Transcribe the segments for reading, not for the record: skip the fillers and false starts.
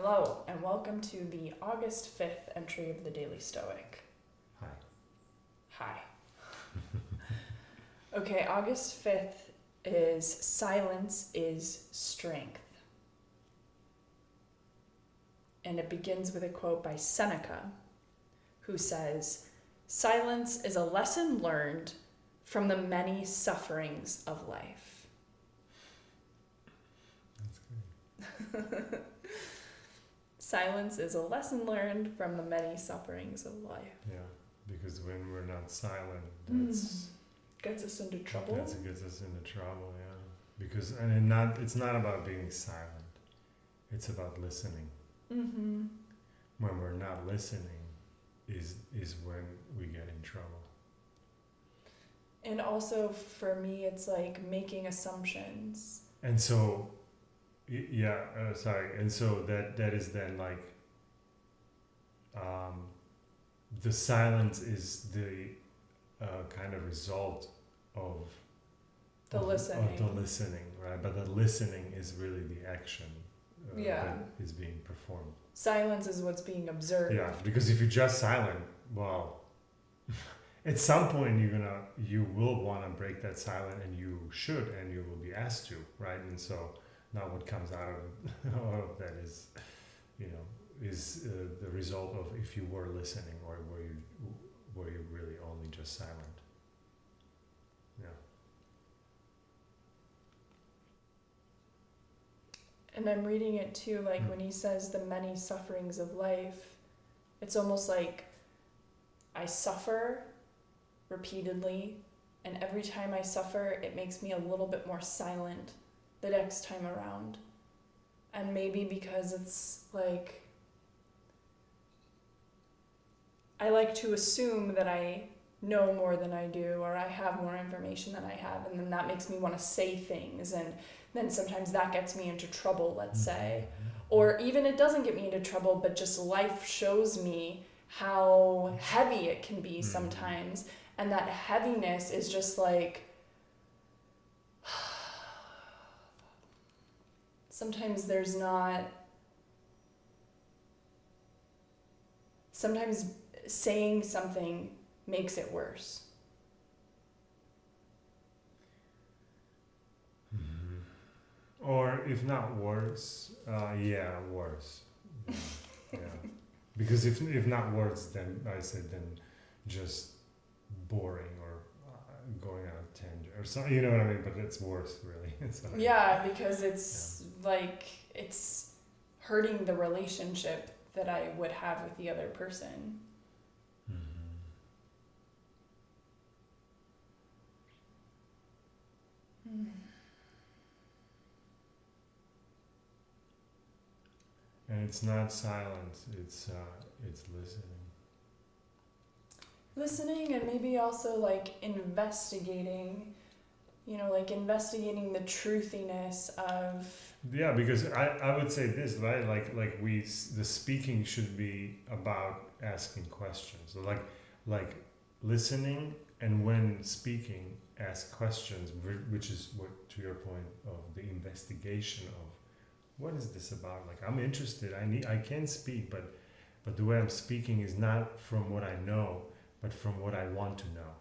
Hello, and welcome to the August 5th entry of the Daily Stoic. Hi. Hi. Okay, August 5th is silence is strength. And it begins with a quote by Seneca, who says, "Silence is a lesson learned from the many sufferings of life." That's good. Silence is a lesson learned from the many sufferings of life. Yeah, because when we're not silent, that's Gets us into trouble. That gets us into trouble. Yeah, because it's not about being silent. It's about listening. Mm-hmm. When we're not listening, is when we get in trouble. And also for me, it's like making assumptions. And so, and so that is then like, the silence is the kind of result of The listening. Of the listening, right? But the listening is really the action that is being performed. Silence is what's being observed. Yeah, because if you're just silent, well, at some point you will want to break that silence, and you should, and you will be asked to, right? And so now what comes out of that is, is the result of if you were listening, or were you really only just silent? Yeah. And I'm reading it too, like when he says the many sufferings of life, it's almost like I suffer repeatedly, and every time I suffer, it makes me a little bit more silent the next time around. And maybe because it's like, I like to assume that I know more than I do, or I have more information than I have, and then that makes me want to say things, and then sometimes that gets me into trouble, let's say. Or even it doesn't get me into trouble, but just life shows me how heavy it can be sometimes, and that heaviness is just like, sometimes saying something makes it worse. Or if not worse, worse. Yeah. Because if not worse, then I said just boring, or going on a tangent or something. You know what I mean? But it's worse, really. Yeah, because it's like it's hurting the relationship that I would have with the other person. And it's not silence; it's listening. Listening, and maybe also like investigating, like investigating the truthiness of. Yeah, because I would say this, right? Like the speaking should be about asking questions. So like listening, and when speaking, ask questions, which is what, to your point, of the investigation of what is this about? Like, I'm interested. I can speak, but the way I'm speaking is not from what I know, but from what I want to know.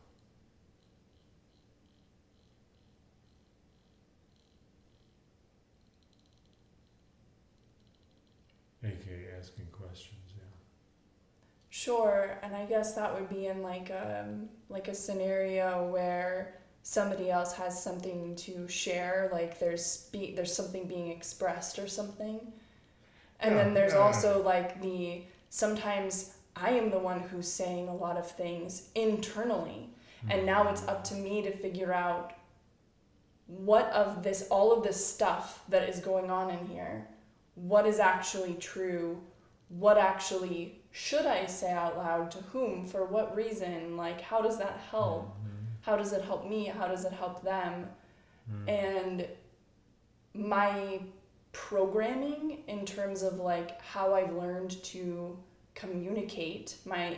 AKA asking questions, yeah. Sure, and I guess that would be in like a scenario where somebody else has something to share, like there's something being expressed or something. And then there's also like sometimes I am the one who's saying a lot of things internally, and now it's up to me to figure out all of this stuff that is going on in here, what is actually true, what actually should I say out loud, to whom, for what reason, like how does that help? How does it help me? How does it help them? And my programming in terms of like how I've learned to communicate my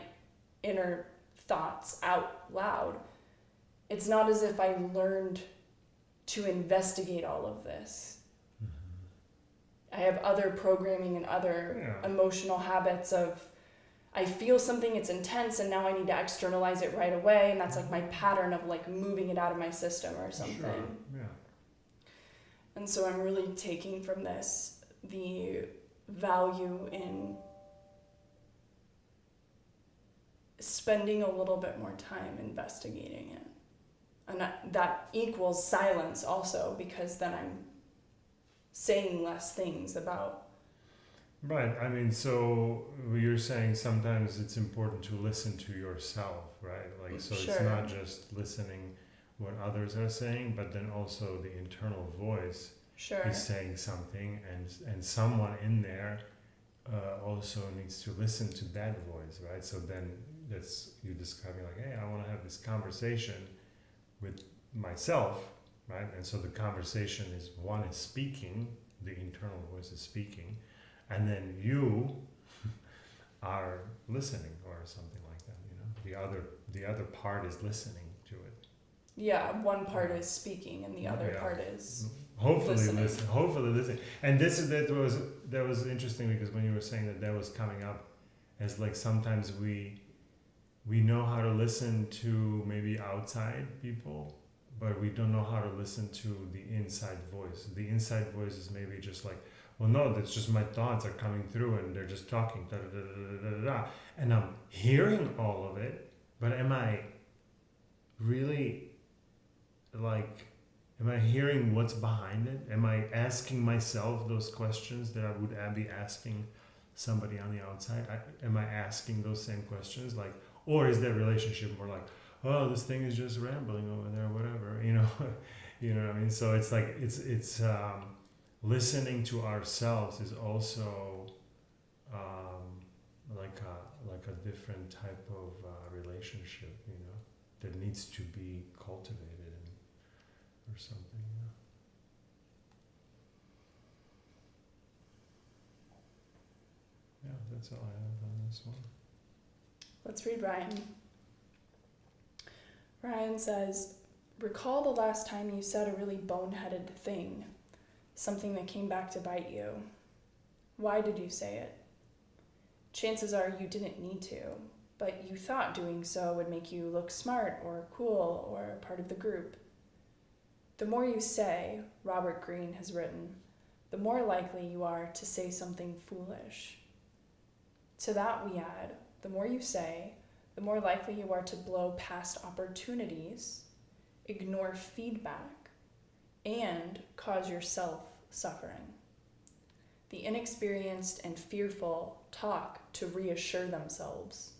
inner thoughts out loud, it's not as if I learned to investigate all of this. I have other programming and other emotional habits of I feel something, it's intense, and now I need to externalize it right away, and that's like my pattern of like moving it out of my system or something. Sure. Yeah. And so I'm really taking from this the value in spending a little bit more time investigating it. And that equals silence also, because then I'm saying less things about. Right. I mean, so you're saying sometimes it's important to listen to yourself, right? Like, so Sure. It's not just listening what others are saying, but then also the internal voice Sure. is saying something, and someone in there also needs to listen to that voice, right? So then that's you describing like, hey, I want to have this conversation with myself, right? And so the conversation is one is speaking, the internal voice is speaking, and then you are listening or something like that, you know. The other part is listening to it. Yeah, one part is speaking and the other part is hopefully listening. hopefully listen. And that was interesting, because when you were saying that was coming up as like sometimes we know how to listen to maybe outside people, but we don't know how to listen to the inside voice. The inside voice is maybe just like, well, no, that's just my thoughts are coming through and they're just talking, da, da, da, da, da, da. And I'm hearing all of it, but am I really like, am I hearing what's behind it? Am I asking myself those questions that I would be asking somebody on the outside? Am I asking those same questions? Like, or is that relationship more like, oh, this thing is just rambling over there, whatever, you know? You know what I mean? So it's like, it's listening to ourselves is also like a different type of relationship, you know, that needs to be cultivated or something. Yeah, that's all I have on this one. Let's read Ryan. Ryan says, recall the last time you said a really boneheaded thing, something that came back to bite you. Why did you say it? Chances are you didn't need to, but you thought doing so would make you look smart or cool or part of the group. The more you say, Robert Greene has written, the more likely you are to say something foolish. To that we add, the more you say, the more likely you are to blow past opportunities, ignore feedback, and cause yourself suffering. The inexperienced and fearful talk to reassure themselves.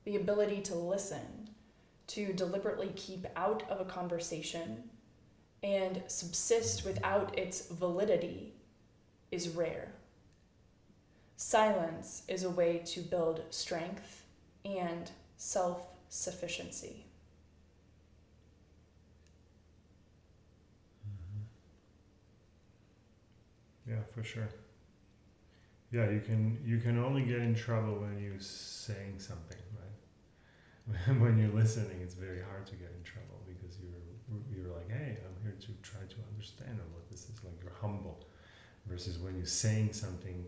The ability to listen, to deliberately keep out of a conversation and subsist without its validity is rare. Silence is a way to build strength and self-sufficiency. Yeah, for sure. Yeah, you can only get in trouble when you're saying something, right? When you're listening, it's very hard to get in trouble, because you're like, hey, I'm here to try to understand what this is. Like, you're humble. Versus when you're saying something,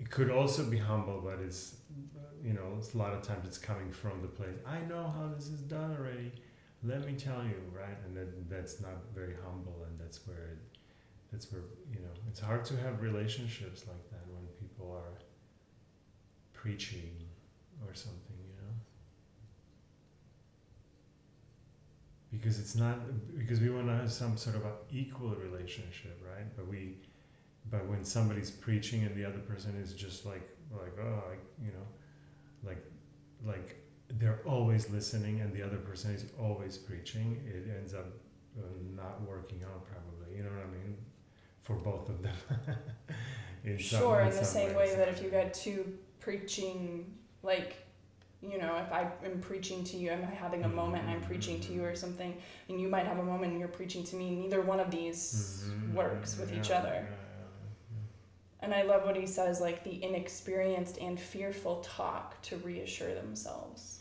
it could also be humble, but it's, you know, it's a lot of times it's coming from the place, I know how this is done already, let me tell you, right? And that's not very humble, and that's where, you know, it's hard to have relationships like that when people are preaching or something, you know? Because it's not, because we want to have some sort of an equal relationship, right? But when somebody's preaching and the other person is just like oh, you know, like they're always listening and the other person is always preaching, it ends up not working out probably. You know what I mean? For both of them. Sure, in the same way that if you got two preaching, like, you know, if I am preaching to you, I'm having a moment and I'm preaching to you or something, and you might have a moment and you're preaching to me, neither one of these works with each other. And I love what he says, like the inexperienced and fearful talk to reassure themselves.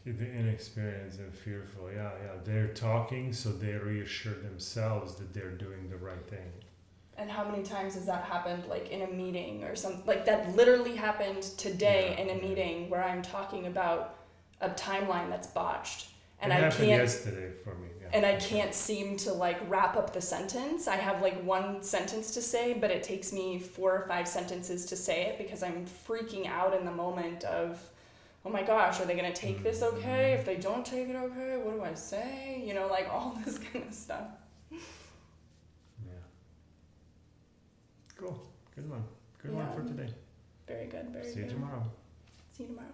The inexperienced and fearful, yeah. They're talking so they reassure themselves that they're doing the right thing. And how many times has that happened, like in a meeting or something? Like that literally happened today in a meeting where I'm talking about a timeline that's botched, and it I happened can't. Yesterday for me. Yeah. And I can't seem to like wrap up the sentence. I have like one sentence to say, but it takes me 4 or 5 sentences to say it because I'm freaking out in the moment of, oh my gosh, are they gonna take this okay? If they don't take it okay, what do I say? You know, like all this kind of stuff. Yeah. Cool. Good one. Good one for today. Very good. Very See good. you tomorrow. See you tomorrow.